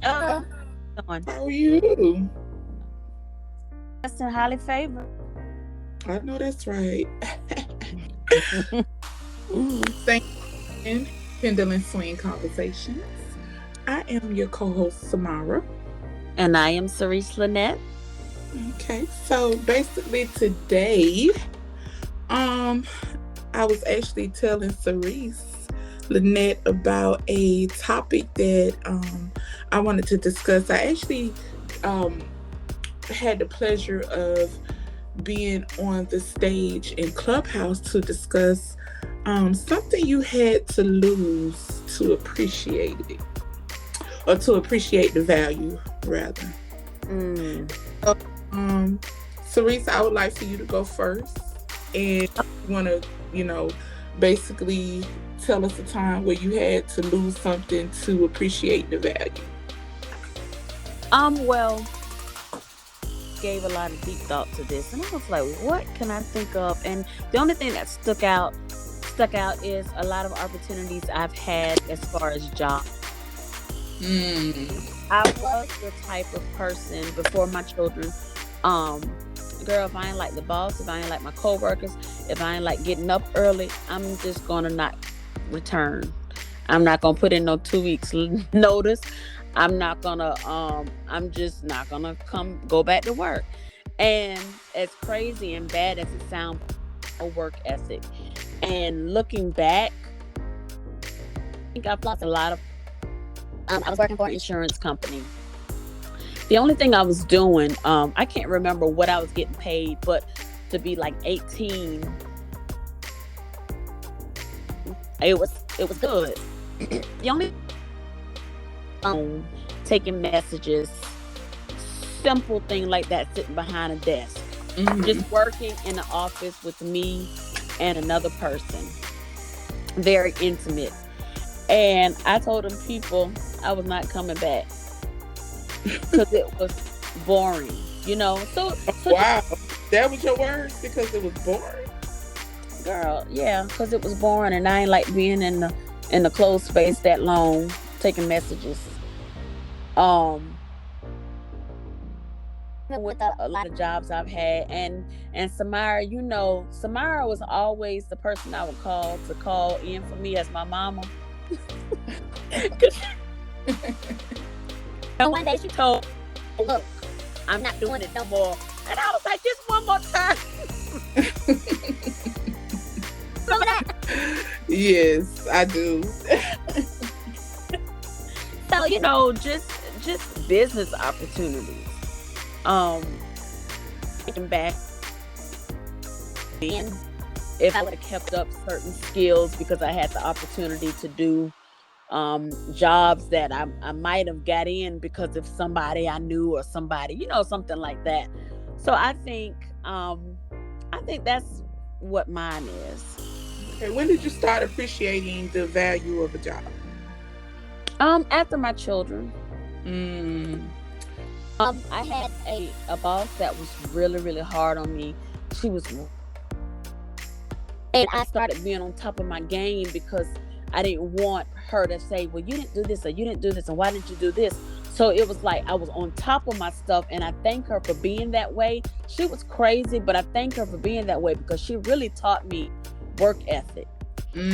How Doing? are you? That's in highly favored. I know that's right. Thank you, Pendulum Swing Conversations. I am your co-host Samara. And I am Cerise Lynette. Okay, so basically today, um, I was actually telling Cerise Lynette about a topic that I wanted to discuss. I actually um had the pleasure of being on the stage in Clubhouse to discuss something you had to lose to appreciate it, or to appreciate the value, rather. Mm. So, um, Cerise, I would like for you to go first, and you want to, you know, basically tell us a time where you had to lose something to appreciate the value. Well, gave a lot of deep thought to this, and I was like, what can I think of? And the only thing that stuck out is a lot of opportunities I've had as far as job. Mm. I was the type of person before my children. Um, Girl, if I ain't like the boss, if I ain't like my coworkers, if I ain't like getting up early, I'm just gonna not return. I'm not gonna put in no 2 weeks notice. I'm just not gonna come go back to work. And as crazy and bad as it sounds, a work ethic. And looking back, I think I've lost a lot of. I was working for an insurance company. The only thing I was doing, I can't remember what I was getting paid, but to be like 18, it was good. The only phone, taking messages, simple thing like that, sitting behind a desk, Mm-hmm. just working in the office with me and another person, very intimate. And I told them people I was not coming back because it was boring, So Wow, that was your words because it was boring. girl, yeah, because it was boring, and I ain't like being in the closed space that long, taking messages. Um, Even with a lot of jobs I've had, and Samara, Samara was always the person I would call in for me as my mama. 'Cause and one day she told, "Look, I'm not doing it no more," and I was like, "Just one more time." Remember that? Yes, I do. So just business opportunities. Um, Thinking back, and if I would have kept up certain skills because I had the opportunity to do jobs that I might have got in because of somebody I knew or somebody, something like that. So I think that's what mine is. Okay, when did you start appreciating the value of a job? After my children. Mm. I had a boss that was really, really hard on me. She was, and I started being on top of my game because I didn't want her to say, "Well, you didn't do this, or you didn't do this, and why didn't you do this?" So it was like I was on top of my stuff, and I thank her for being that way. She was crazy, but I thank her for being that way because she really taught me work ethic.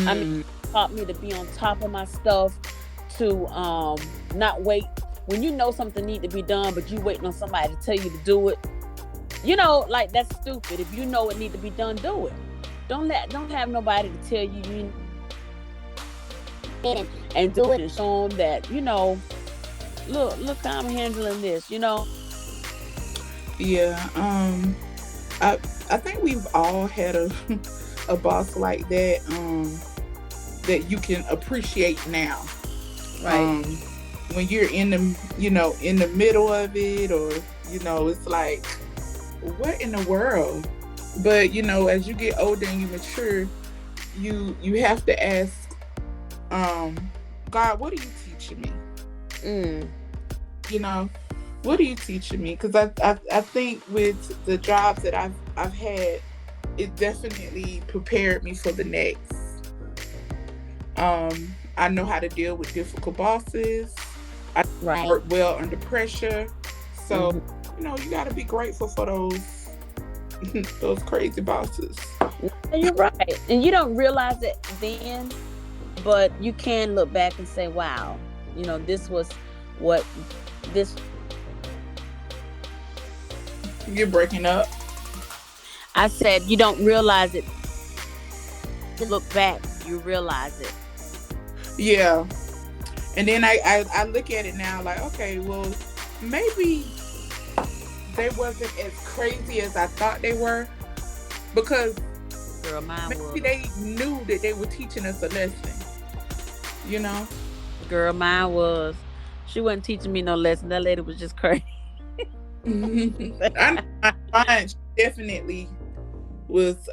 I mean, Mm. taught me to be on top of my stuff, to not wait when something need to be done, but you waiting on somebody to tell you to do it. Like that's stupid. If you know it need to be done, do it. Don't have nobody to tell you and do it and show them that look how I'm handling this. Yeah. I I think we've all had a a boss like that. That you can appreciate now. Right. Um, when you're in the in the middle of it, or it's like, what in the world? But as you get older and you mature, you have to ask, um, God, what are you teaching me? Mm. You know, what are you teaching me? Because I think with the jobs that I've had, it definitely prepared me for the next. I know how to deal with difficult bosses. I Right. work well under pressure. So, Hmm. you got to be grateful for those those crazy bosses. You're right. And you don't realize it then, but you can look back and say, wow, this was what this You're breaking up. I said you don't realize it. You look back, you realize it. Yeah. And then I look at it now like, okay, well, maybe they wasn't as crazy as I thought they were, because Girl, mine maybe was. they knew that they were teaching us a lesson, you know? Girl, mine was. She wasn't teaching me no lesson. That lady was just crazy. I know mine definitely was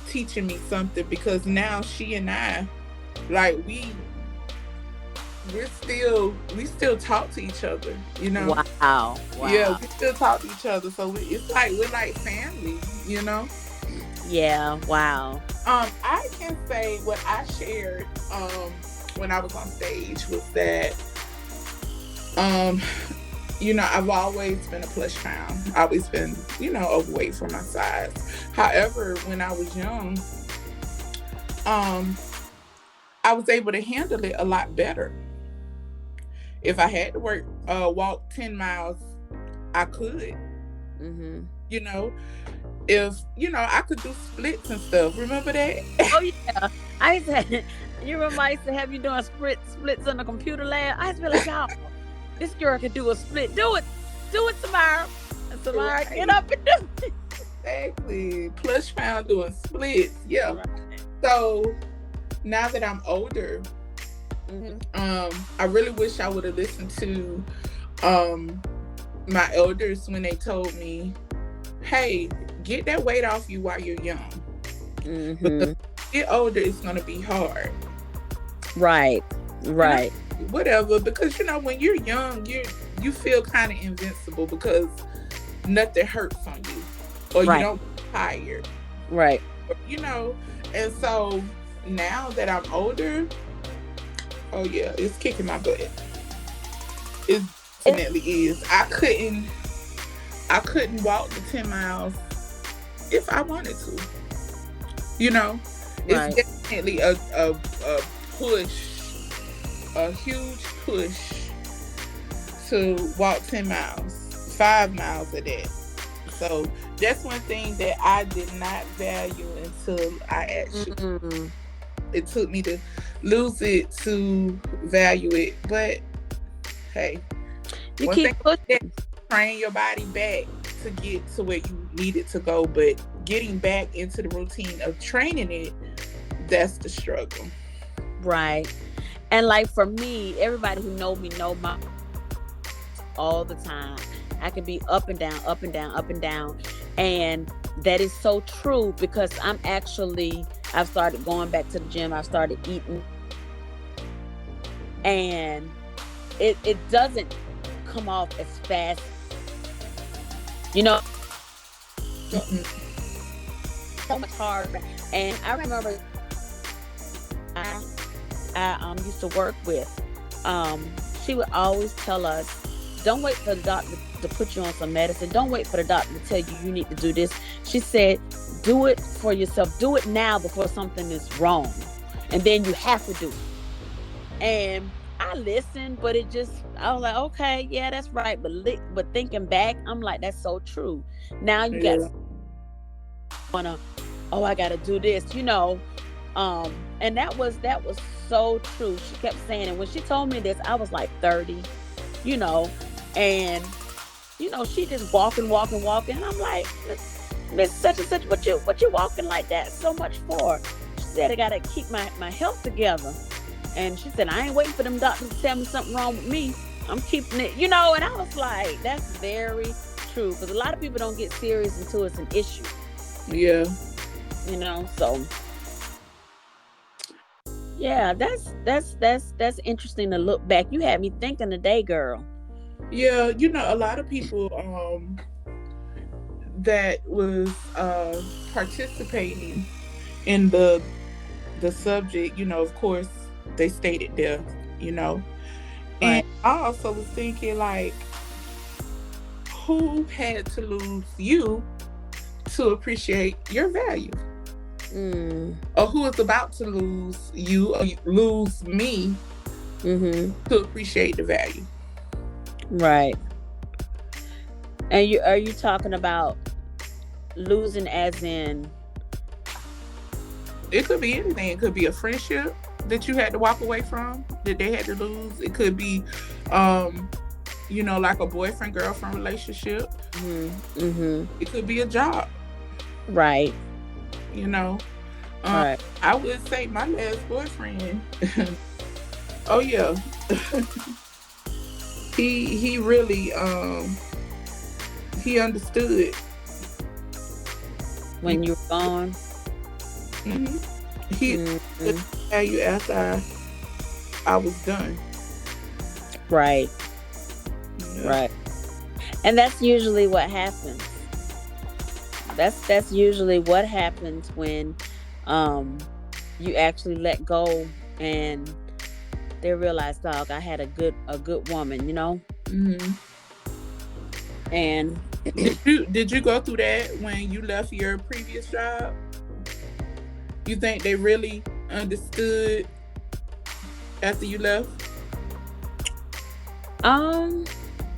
teaching me something, because now she and I, like, we still talk to each other, Wow. Yeah, Wow. we still talk to each other, so it's like we're like family, Yeah. Wow. I can say what I shared when I was on stage was that um I've always been a plush pound. Always been, overweight for my size. However, when I was young, um I was able to handle it a lot better. If I had to walk 10 miles, I could, Hmm. you know. If, I could do splits and stuff. Remember that? Oh yeah. I said you remember I used to have you doing splits on the computer lab. I used to be like, y'all, this girl can do a split. Do it. Do it tomorrow. And tomorrow get Right. up and do it. Exactly. Plush pound doing splits. Yeah. Right. So now that I'm older, Hmm. I really wish I would have listened to um my elders when they told me, hey, get that weight off you while you're young. Because Hmm. get older, it's gonna be hard. Right. And I, Right. whatever, because when you're young, you feel kind of invincible, because nothing hurts on you, or you Right. don't get tired, Right. you know. And so now that I'm older, oh yeah, it's kicking my butt. It It, definitely is. I couldn't walk the 10 miles if I wanted to. You know, it's right. definitely a push, a huge push to walk 10 miles, 5 miles a day. So that's one thing that I did not value until Mm. it took me to lose it to value it. But hey, You one thing keep pushing. that train your body back to get to where you need it to go, but getting back into the routine of training it, that's the struggle. Right. And like for me, everybody who know my all the time. I can be up and down, up and down, up and down. And that is so true because I've started going back to the gym. I've started eating, and it doesn't come off as fast, you know, Mhm. so much harder. And I remember I, I used to work with, she would always tell us, don't wait for the doctor to put you on some medicine. Don't wait for the doctor to tell you need to do this. She said, do it for yourself. Do it now before something is wrong. And then you have to do it. And I listened, but I was like, okay, yeah, that's right. But thinking back, I'm like, that's so true. Now you got Yeah. wanna, oh, I gotta do this, and that was so true. She kept saying it. When she told me this, I was like 30, you know, and she just walking, walking, walking. And I'm like, Miss such and such, what you walking like that so much for? She said, I gotta keep my health together. And she said, I ain't waiting for them doctors to tell me something wrong with me. I'm keeping it, and I was like, that's very true. Because a lot of people don't get serious until it's an issue, Yeah. so yeah, that's interesting to look back. You had me thinking today, girl. Yeah, a lot of people that was participating in the subject, of course, they stated death, you know. And Right. I also was thinking, like, who had to lose you to appreciate your value? Mm. Or who is about to lose you or lose me Mm-hmm. to appreciate the value? Right. And are you talking about losing as in? It could be anything. It could be a friendship that you had to walk away from, that they had to lose. It could be, um, like a boyfriend girlfriend relationship. Mm-hmm. Mm-hmm. It could be a job. Right. You know, um, Right. I would say my last boyfriend. Oh yeah, he really he understood. When you're gone. Hmm. He Mm-hmm. value after I was done. Right. Yeah. Right. And that's usually what happens. That's usually what happens when um you actually let go and they realize, dog, I had a good woman, you know? Hmm. And Did you go through that when you left your previous job? You think they really understood after you left, um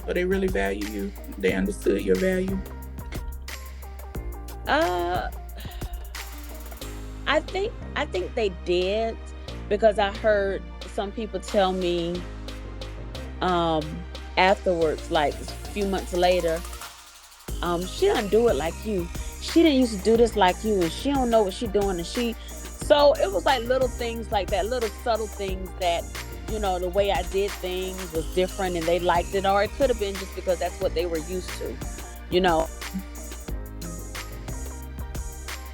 or they really value you? They understood your value. uh I think they did, because I heard some people tell me um afterwards, like a few months later, she doesn't do it like you. She didn't used to do this like you, and she don't know what she doing, and she so it was like little things like that, little subtle things that, the way I did things was different and they liked it, or it could have been just because that's what they were used to. You know,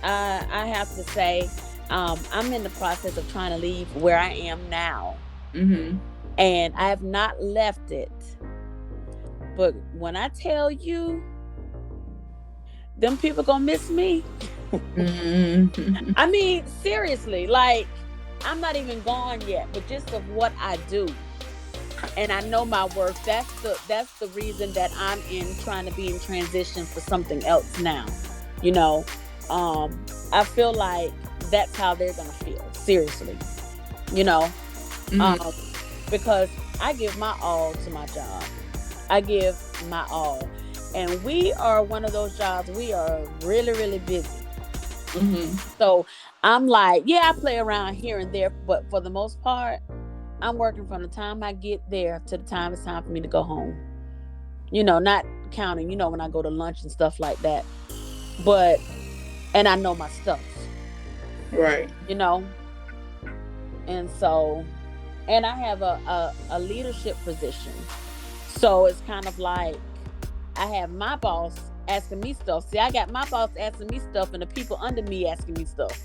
I have to say, I'm in the process of trying to leave where I am now, Hmm. and I have not left it. But when I tell you, them people gonna miss me. Hmm. I mean, seriously, like, I'm not even gone yet, but just of what I do, and I know my worth. That's the reason that I'm in trying to be in transition for something else now. You know, I feel like that's how they're gonna feel. Seriously, you know, Hmm. um, because I give my all to my job. I give my all, and we are one of those jobs. We are really, really busy. Hmm. So I'm like, yeah, I play around here and there, but for the most part, I'm working from the time I get there to the time it's time for me to go home. Not counting, when I go to lunch and stuff like that. But and I know my stuff, Right. you know, and so and I have a leadership position. So it's kind of like I have my boss asking me stuff. See, I got my boss asking me stuff and the people under me asking me stuff.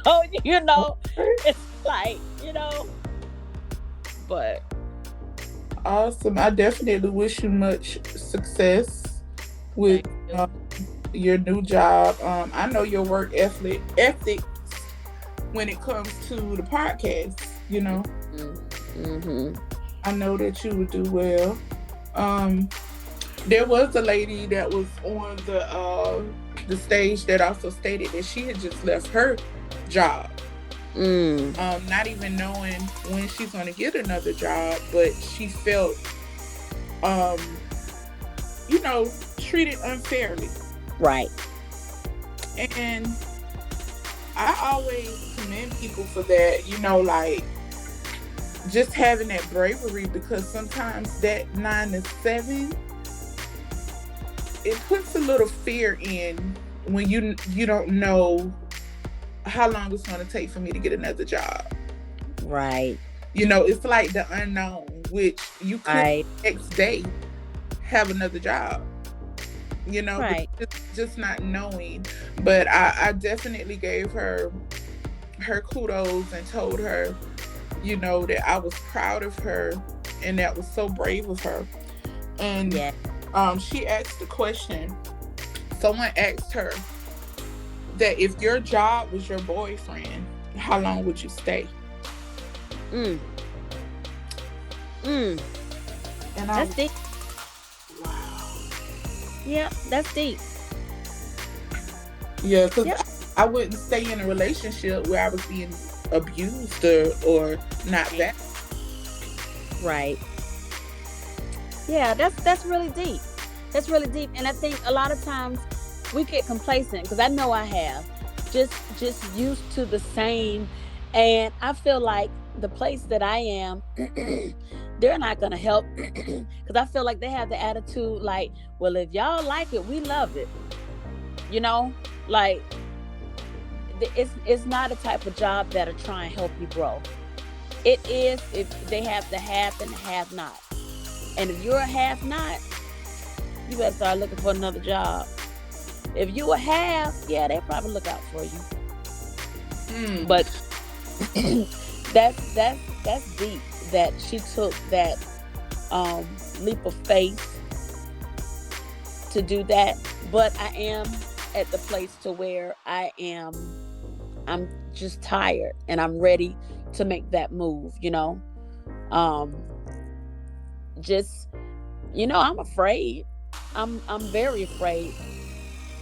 So, it's like, but Awesome. I definitely wish you much success with thank you. uh, your new job. I know your work ethics when it comes to the podcast. Mm-hmm. I know that you would do well. Um, there was a lady that was on the stage that also stated that she had just left her job, Mm. not even knowing when she's going to get another job, but she felt, um, treated unfairly. Right. And I always commend people for that, like just having that bravery, because sometimes that 9 to 7, it puts a little fear in when you don't know how long it's going to take for me to get another job. Right. It's like the unknown, which you could Right. next day have another job. But Right. just not knowing. But I definitely gave her kudos and told her, that I was proud of her and that was so brave of her. And Yeah. she asked the question. Someone asked her that if your job was your boyfriend, how long would you stay? Mm. Mm, And I that's was, deep. wow. Yeah, that's deep. Yeah, because Yep. I wouldn't stay in a relationship where I was being abused or not Right. that. Right. Yeah, that's really deep. That's really deep. And I think a lot of times we get complacent, because I know I have. Just used to the same. And I feel like the place that I am, they're not gonna help. Because I feel like they have the attitude like, well, if y'all like it, we love it. You know? Like, it's not a type of job that'll try and help you grow. It is if they have the have and the have not. And if you're a have not, you better start looking for another job. If you a have, yeah, they probably look out for you. Mm. But that's deep that she took that leap of faith to do that. But I am at the place to where I'm just tired and I'm ready to make that move, you know. Um just I'm afraid. I'm very afraid.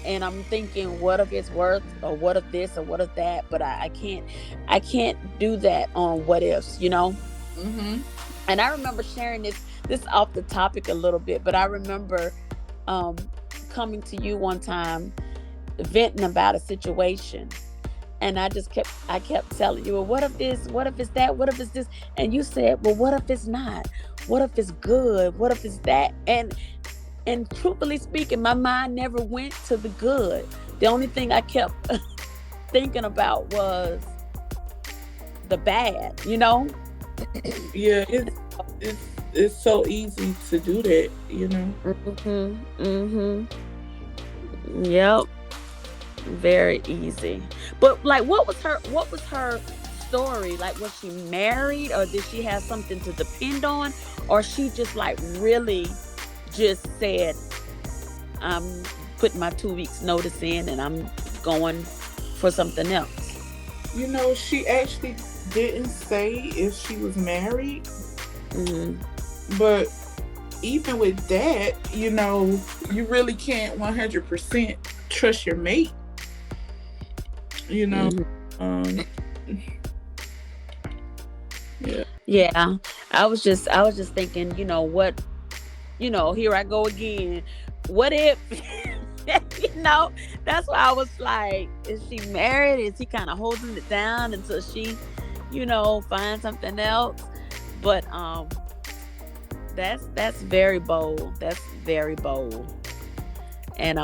And I'm thinking, what if it's worth, or what if this, or what if that? But I can't do that on what ifs, you know. Mm-hmm. And I remember sharing this off the topic a little bit, but I remember um coming to you one time venting about a situation. And I kept telling you, well, what if this, what if it's that, what if it's this? And you said, well, what if it's not? What if it's good? What if it's that? And truthfully speaking, my mind never went to the good. The only thing I kept thinking about was the bad, you know? Yeah, it's it's so easy to do that, you know. Mhm. Mhm. Yep. Very easy. But like, what was her story? Like, was she married, or did she have something to depend on, or she just like really just said, I'm putting my 2 weeks notice in and I'm going for something else? You know, she actually didn't say if she was married, Mhm. but even with that, you know, you really can't 100% trust your mate, you know. Mhm. Um, yeah. Yeah. I was just thinking, here I go again. What if you know, that's why I was like, is she married? Is he kind of holding it down until she, finds something else? But that's very bold. That's very bold. And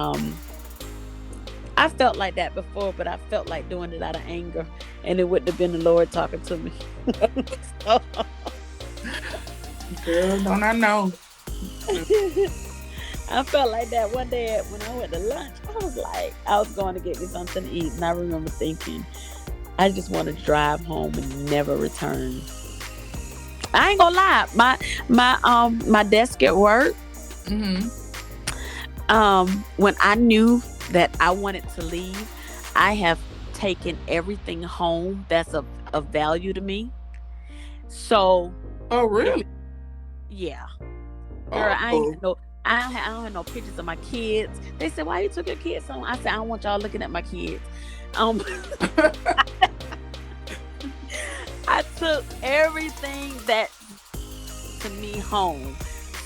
I felt like that before, but I felt like doing it out of anger, and it wouldn't have been the Lord talking to me. So, Girl, don't I know? I felt like that one day when I went to lunch. I was going to get me something to eat, and I remember thinking, I just want to drive home and never return. I ain't gonna lie, my desk at work, Mm-hmm. when I knew that I wanted to leave, I have taken everything home that's of value to me. So Oh, if really? yeah, girl, I ain't Oh. got no. I don't have no pictures of my kids. They said, "Why you took your kids home?" I said, "I don't want y'all looking at my kids." Um, I took everything that to me home.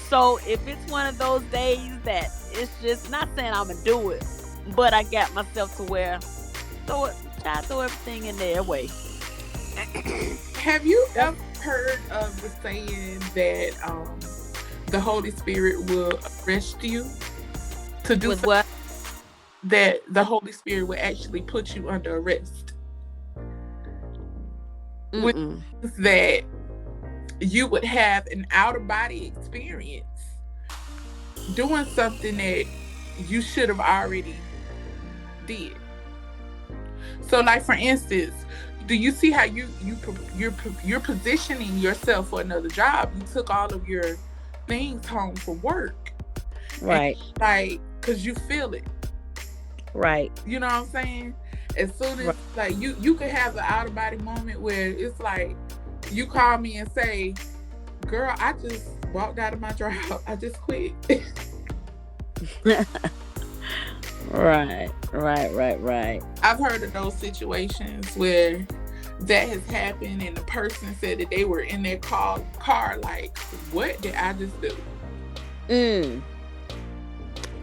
So if it's one of those days that it's just not saying I'm gonna do it, but I got myself to where throw it, try to throw everything in their way. Have you That's ever heard of the saying that the Holy Spirit will arrest you to do with something, what? that the Holy Spirit will actually put you under arrest? Which Mm-mm. is that you would have an out of body experience doing something that you should have already did. So, like for instance, do you see how you're positioning yourself for another job? You took all of your things home from work, and Right, like, cause you feel it. right, You know what I'm saying? As soon as right. like you could have an out of body moment where it's like you call me and say Girl, I just walked out of my job. I just quit. Right, right, right, right. I've heard of those situations where that has happened and the person said that they were in their car like, what did I just do? Mm.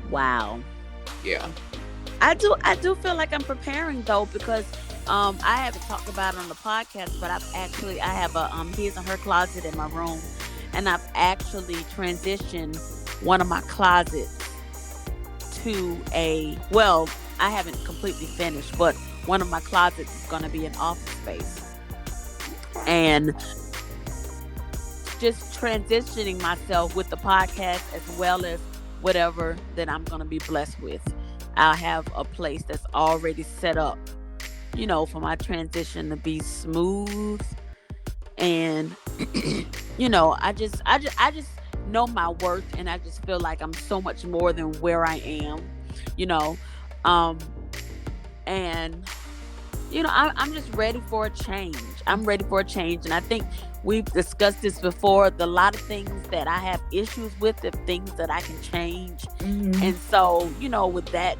Wow. Yeah. I do feel like I'm preparing though, because I haven't talked about it on the podcast, but I have a his and her closet in my room, and I've actually transitioned one of my closets to a, well, I haven't completely finished, but one of my closets is going to be an office space. And just transitioning myself with the podcast as well as whatever that I'm going to be blessed with. I'll have a place that's already set up, for my transition to be smooth. And I just know my worth, and I just feel like I'm so much more than where I am, you know. Um and I'm just ready for a change. I'm ready for a change, and I think we've discussed this before. A lot of things that I have issues with, the things that I can change. Mm-hmm. And so, with that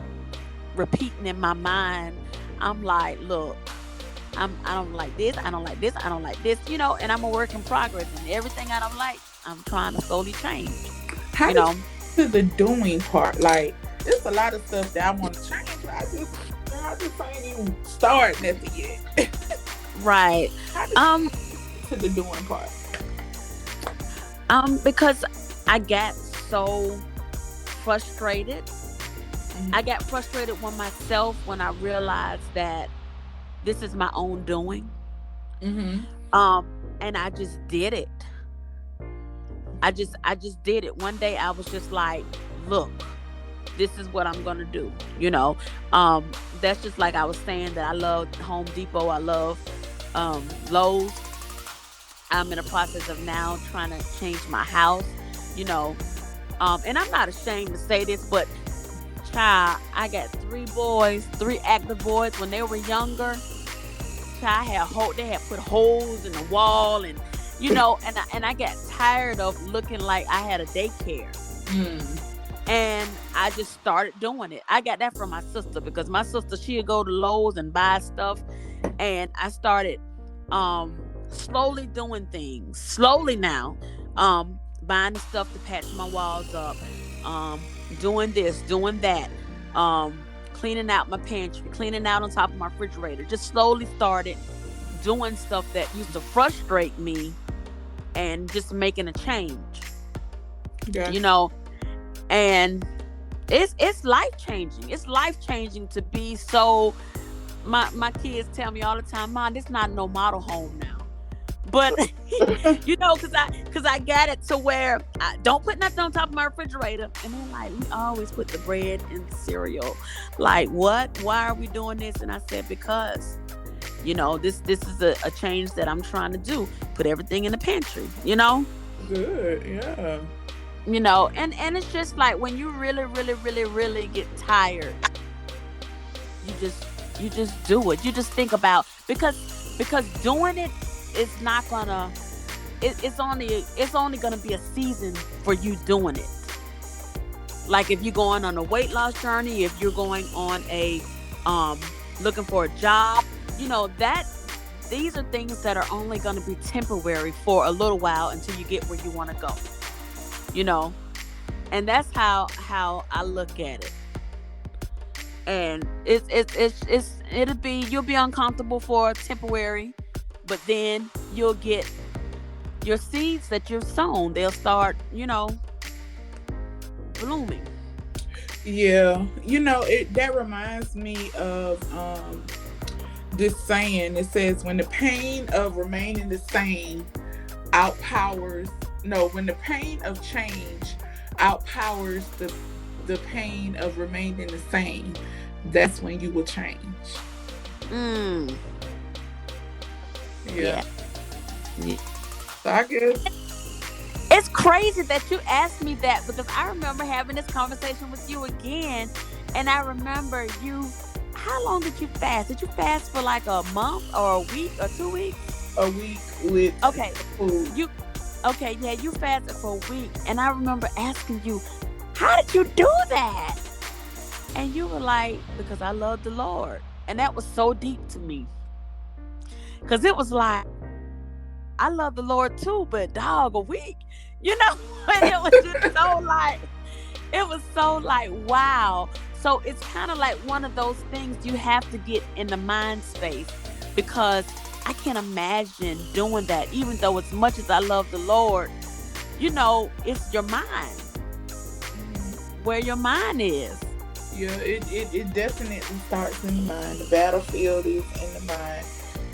repeating in my mind, I'm like, look, I don't like this, I don't like this, I don't like this, and I'm a work in progress, and everything I don't like, I'm trying to slowly change. How do you to the doing part? Like, there's a lot of stuff that I want to change, but I just ain't even started nothing yet. Right. To the doing part. Because I got so frustrated. Mm-hmm. I got frustrated with myself when I realized that this is my own doing. Mm-hmm. And I just did it. I just did it. One day I was just like, look, this is what I'm gonna do. That's just like I was saying that I love Home Depot. I love Lowe's. I'm in the process of now trying to change my house. And I'm not ashamed to say this, but child, I got 3 active boys. When they were younger, child, they had put holes in the wall, and and I got tired of looking like I had a daycare. And I just started doing it. I got that from my sister, because my sister, she'd go to Lowe's and buy stuff, and I started slowly doing things. Slowly now, buying the stuff to patch my walls up, doing this, doing that, cleaning out my pantry, cleaning out on top of my refrigerator. Just slowly started doing stuff that used to frustrate me, and just making a change. Yeah. And it's life changing. It's life changing to be so. My kids tell me all the time, Mom, this not no model home now. But because I got it to where I don't put nothing on top of my refrigerator, and they're like, we always put the bread and the cereal. Like, what? Why are we doing this? And I said, because this is a change that I'm trying to do. Put everything in the pantry. Good. Yeah. And it's just like when you really, really, really, really get tired, you just do it. You just think about, because doing it is not gonna. It's only gonna be a season for you doing it. Like if you're going on a weight loss journey, if you're going on a looking for a job, that these are things that are only gonna be temporary for a little while until you get where you want to go. And that's how I look at it. And you'll be uncomfortable for temporary, but then you'll get your seeds that you've sown. They'll start, blooming. Yeah. That reminds me of this saying. It says, when the pain of remaining the same when the pain of change outpowers the pain of remaining the same, that's when you will change. Yeah. So I guess it's crazy that you asked me that, because I remember having this conversation with you again, and I remember how long did you fast? Did you fast for like a month or a week or 2 weeks? A week with okay food. Okay, yeah, you fasted for a week. And I remember asking you, how did you do that? And you were like, because I love the Lord. And that was so deep to me. Because it was like, I love the Lord too, but dog, a week, you know? And it was just so like, it was so like, wow. So it's kind of like one of those things you have to get in the mind space, because I can't imagine doing that, even though as much as I love the Lord, it's your mind, where your mind is. Yeah, it definitely starts in the mind. The battlefield is in the mind.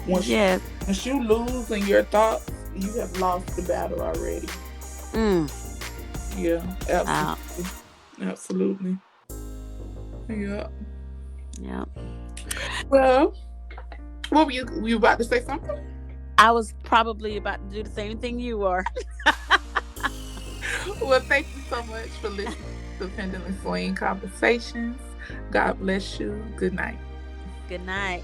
Once you, Yes. once you lose in your thoughts, you have lost the battle already. Mm. Yeah, Wow. absolutely. Yeah. Yeah. Well, what were you about to say something? I was probably about to do the same thing you are. Well, thank you so much for listening to Pendulum Swing Conversations. God bless you. Good night. Good night.